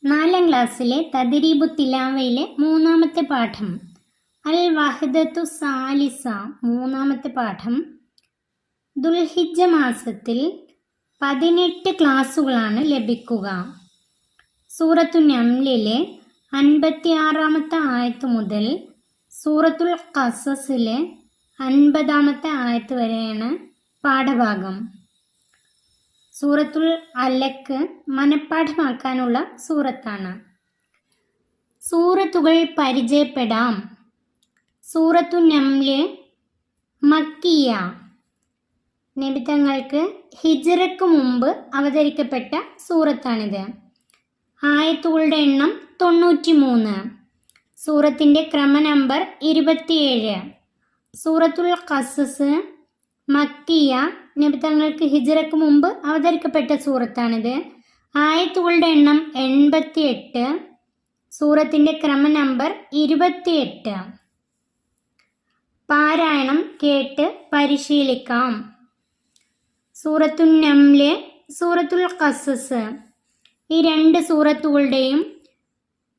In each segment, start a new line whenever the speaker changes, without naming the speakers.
നാലാം ക്ലാസ്സിലെ തദ്രീബു തിലാവയിലെ മൂന്നാമത്തെ പാഠം അൽ വഹദത്തു സാലിസ. മൂന്നാമത്തെ പാഠം. ദുൽഹിജ്ജ മാസത്തിൽ 18 ക്ലാസ്സുകളാണ് ലഭിക്കുക. സൂറത്തു നംലിലെ 56-ാമത്തെ ആയത്ത് മുതൽ സൂറത്തുൽ ഖസസിലെ 50-ാമത്തെ ആയത്ത് വരെയാണ് പാഠഭാഗം. സൂറത്തുൽ അലക്ക് മനഃപ്പാഠമാക്കാനുള്ള സൂറത്താണ്. സൂറത്തുകൾ പരിചയപ്പെടാം. സൂറത്തു നംല് മക്കിയ, നബി തങ്ങൾക്ക് ഹിജ്റയ്ക്ക് മുമ്പ് അവതരിക്കപ്പെട്ട സൂറത്താണിത്. ആയത്തുകളുടെ എണ്ണം 93. സൂറത്തിൻ്റെ ക്രമ നമ്പർ 27. സൂറത്തുൽ ഖസസ് മക്കിയ, നബി തങ്ങൾക്ക് ഹിജ്റയ്ക്ക് മുമ്പ് അവതരിക്കപ്പെട്ട സൂറത്താണിത്. ആയത്തുകളുടെ എണ്ണം 88. സൂറത്തിൻ്റെ ക്രമ നമ്പർ 28. പാരായണം കേട്ട് പരിശീലിക്കാം. സൂറത്തു നംല്, സൂറത്തുൽ ഖസസ്, ഈ 2 സൂറത്തുകളുടെയും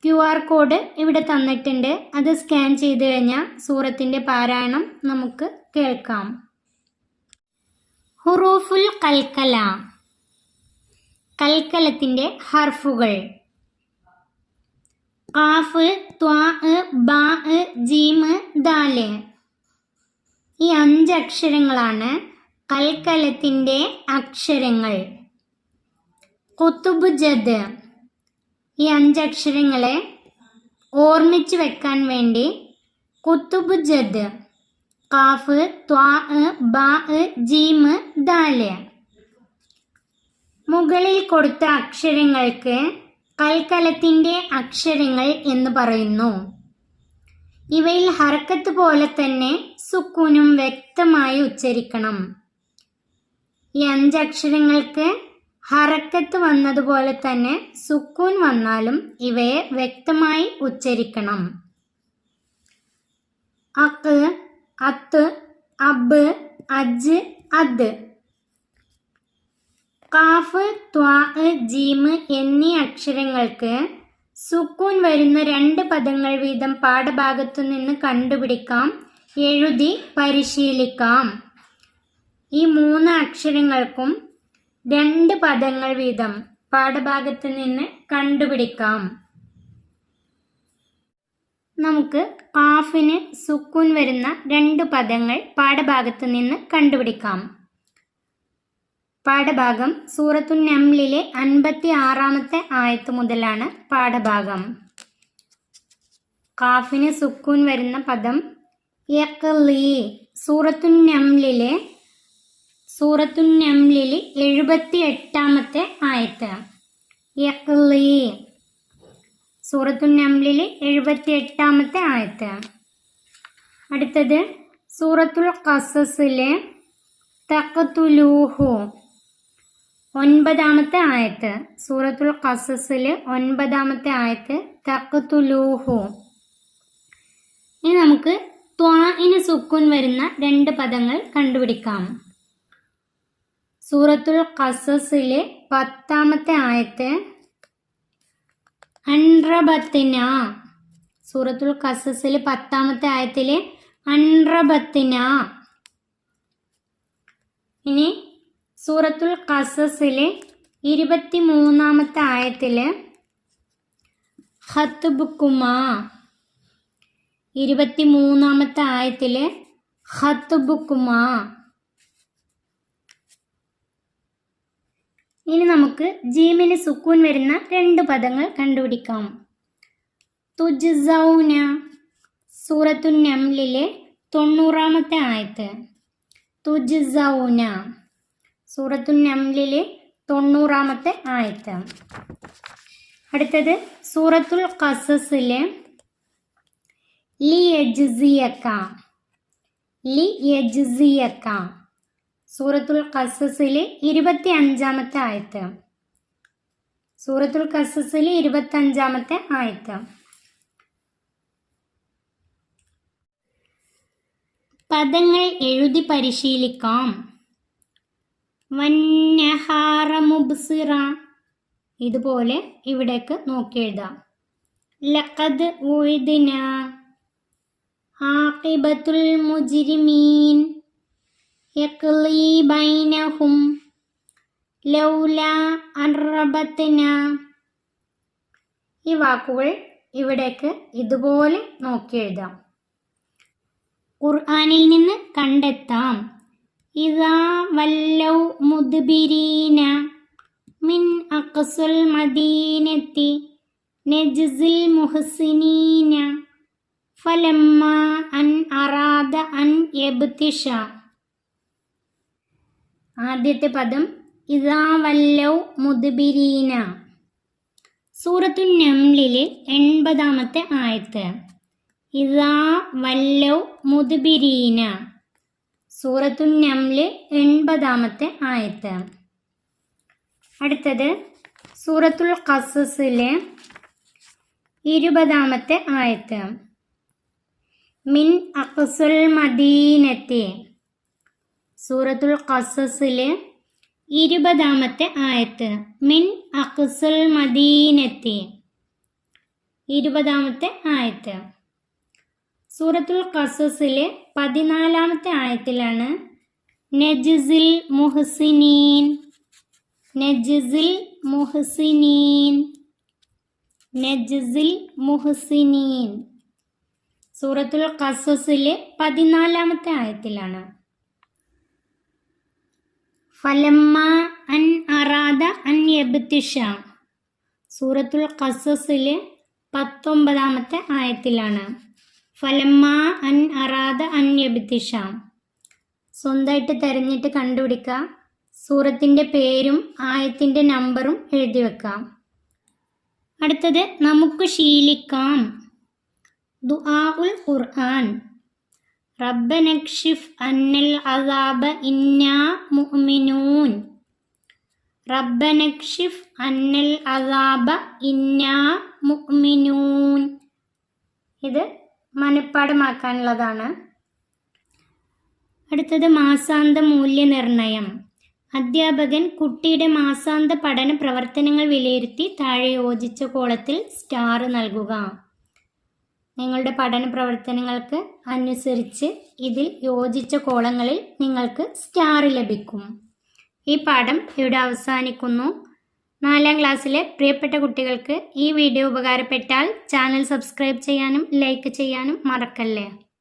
QR കോഡ് ഇവിടെ തന്നിട്ടുണ്ട്. അത് സ്കാൻ ചെയ്ത് കഴിഞ്ഞാൽ സൂറത്തിൻ്റെ പാരായണം നമുക്ക് കേൾക്കാം. ഹുറൂഫുൽ കൽക്കല, കൽക്കലത്തിൻ്റെ ഹർഫുകൾ. ഖാഫ്, ത്വാ, ബാ, ജീമ്, ദാല്. ഈ 5 അക്ഷരങ്ങളാണ് കൽക്കലത്തിൻ്റെ അക്ഷരങ്ങൾ. ഖുതുബ് ജദ്, ഈ 5 അക്ഷരങ്ങളെ ഓർമ്മിച്ച് വെക്കാൻ വേണ്ടി ഖുതുബ് ജദ്, ഖാഫ്, ത്വാ, ബാ, ജീമ്, ദാല്. മുകളിൽ കൊടുത്ത അക്ഷരങ്ങൾക്ക് കൽക്കലത്തിൻ്റെ അക്ഷരങ്ങൾ എന്ന് പറയുന്നു. ഇവയിൽ ഹർക്കത്ത് പോലെ തന്നെ സുക്കൂനും വ്യക്തമായി ഉച്ചരിക്കണം. ഈ 5 അക്ഷരങ്ങൾക്ക് ഹറക്കത്ത് വന്നതുപോലെ തന്നെ സുക്കൂൻ വന്നാലും ഇവയെ വ്യക്തമായി ഉച്ചരിക്കണം. അക്ക്, അത്ത്, അബ്, അജ്, അദ്. ഖാഫ്, ത്വാ, ജീമ് എന്നീ അക്ഷരങ്ങൾക്ക് സുക്കൂൻ വരുന്ന 2 പദങ്ങൾ വീതം പാഠഭാഗത്തു നിന്ന് കണ്ടുപിടിക്കാം, എഴുതി പരിശീലിക്കാം. ഈ 3 അക്ഷരങ്ങൾക്കും 2 പദങ്ങൾ വീതം പാഠഭാഗത്ത് നിന്ന് കണ്ടുപിടിക്കാം. നമുക്ക് ഖാഫിന് സുക്കൂൻ വരുന്ന 2 പദങ്ങൾ പാഠഭാഗത്ത് നിന്ന് കണ്ടുപിടിക്കാം. പാഠഭാഗം സൂറത്തു നംലിലെ 56-ാമത്തെ ആയത്ത് മുതലാണ് പാഠഭാഗം. ഖാഫിന് സുക്കൂൻ വരുന്ന പദം യഖ്ലി. സൂറത്തു നംലിലെ 78-ാമത്തെ ആയത്ത്. യഖ്ലി, സൂറത്തു നംലിലെ 78-ാമത്തെ ആയത്ത്. അടുത്തത് സൂറത്തുൽ ഖസസിലെ തഖ്തുലൂഹു, 9-ാമത്തെ ആയത്ത്. സൂറത്തുൽ ഖസസിൽ 9-ാമത്തെ ആയത്ത് തഖ്തുലൂഹു. ഇനി നമുക്ക് ത്വാഇന് സുക്കൂൻ വരുന്ന 2 പദങ്ങൾ കണ്ടുപിടിക്കാം. സൂറത്തുൽ ഖസസിലെ 10-ാമത്തെ ആയത്ത് അൻറബത്തിന. സൂറത്തുൽ ഖസസിലെ 10-ാമത്തെ ആയത്തിലെ അൻറബത്തിന. ഇനി സൂറത്തുൽ ഖസസിലെ 23-ാമത്തെ ആയത്തില് ഖത്ബുക്കുമാ. 23-ാമത്തെ ആയത്തില് ഖത്ബുക്കുമാ. ഇനി നമുക്ക് ജീമിന് സുക്കൂൻ വരുന്ന 2 പദങ്ങൾ കണ്ടുപിടിക്കാം. തുജ്സൗന. സൂറത്തു നംലിലെ 90-ാമത്തെ ആയത്ത്. തുജ്സൗന, സൂറത്തു നംലിലെ 90-ാമത്തെ ആയത്ത്. അടുത്തത് സൂറത്തുൽ ഖസസിലെ ലിയജ്സിയക. ലിയജ്സിയക, സൂറത്തുൽ ഖസസിലെ 25-ാമത്തെ ആയത്ത്. സൂറത്തുൽ ഖസസിലെ 25-ാമത്തെ ആയത്ത്. പദങ്ങൾ എഴുതി പരിശീലിക്കാം. വന്നഹാറ മുബ്സിറ, ഇതുപോലെ ഇവിടേക്ക് നോക്കി എഴുതാം. ലഖദ് ഉഇദ്ന ആഖിബത്തുൽ മുജ്രിമീൻ യഖ്ലി ബൈനഹും ലൗലാ അർറബത്ന. ഈ വാക്കുകൾ ഇവിടേക്ക് ഇതുപോലെ നോക്കി എഴുതാം. ഖുർആനിൽ നിന്ന് കണ്ടെത്താം. ഇദാ വല്ലൗ മുദ്ബിരീന മിൻ അഖ്സൽ മദീനത്തി നജ്സിൽ മുഹ്സിനീന ഫലമ്മ അൻ അറാദ അൻ യബ്തിഷ. ആദ്യത്തെ പദം ഇദാ വല്ലൗ മുദ്ബിരീന. സൂറത്തുൻ നംലിലെ 80-ാമത്തെ ആയത്ത്. ഇദാ വല്ലൗ മുദ്ബിരീന. സൂറത്തുൻ നംല് 80-ാമത്തെ ആയത്ത്. അടുത്തത് സൂറത്തുൽ ഖസസിലെ 20-ാമത്തെ ആയത്ത്. മിൻ അഖ്സൽ മദീനത്തി. സൂറത്തുൽ ഖസസിലെ 20-ാമത്തെ ആയത്ത്. മിൻ അഖ്സൽ മദീനത്തി. 20-ാമത്തെ ആയത്ത്. സൂറത്തുൽ ഖസസിലെ 14-ാമത്തെ ആയത്തിലാണ് നജ്സിൽ മുഹ്സിനീൻ. നജ്സിൽ മുഹ്സിനീൻ. നജ്സിൽ മുഹ്സിനീൻ. സൂറത്തുൽ ഖസസിലെ 14-ാമത്തെ ആയത്തിലാണ്. ഫലമ്മ അൻ അറാദ അൻ യബ്തിഷ. സൂറത്തുൽ ഖസസിലെ 19-ാമത്തെ ആയത്തിലാണ്. ഫലമ്മ അൻ അറാദ അൻ യബ്തിഷ. സ്വന്തമായിട്ട് തിരഞ്ഞിട്ട് കണ്ടുപിടിക്കുക. സൂറത്തിൻ്റെ പേരും ആയത്തിൻ്റെ നമ്പറും എഴുതി വെക്കാം. അടുത്തത് നമുക്ക് ശീലിക്കാം. ദുആഉൽ ഖുർആൻ. റബ്ബനക്ഷിഫ് അന്നൽ അസാബ ഇന്നാ മുഅ്മിനൂൻ. റബ്ബനക്ഷിഫ് അന്നൽ അസാബ ഇന്നാ മുഅ്മിനൂൻ. ഇത് മനഃപ്പാഠമാക്കാനുള്ളതാണ്. അടുത്തത് മാസാന്ത മൂല്യനിർണ്ണയം. അധ്യാപകൻ കുട്ടിയുടെ മാസാന്ത പഠന പ്രവർത്തനങ്ങൾ വിലയിരുത്തി താഴെ യോജിച്ച കോളത്തിൽ സ്റ്റാർ നൽകുക. നിങ്ങളുടെ പഠന പ്രവർത്തനങ്ങൾക്ക് അനുസരിച്ച് ഇതിൽ യോജിച്ച കോളങ്ങളിൽ നിങ്ങൾക്ക് സ്റ്റാർ ലഭിക്കും. ഈ പാഠം ഇവിടെ അവസാനിക്കുന്നു. 4-ാം ക്ലാസ്സിലെ പ്രിയപ്പെട്ട കുട്ടികൾക്ക് ഈ വീഡിയോ ഉപകാരപ്പെട്ടാൽ ചാനൽ സബ്സ്ക്രൈബ് ചെയ്യാനും ലൈക്ക് ചെയ്യാനും മറക്കല്ലേ.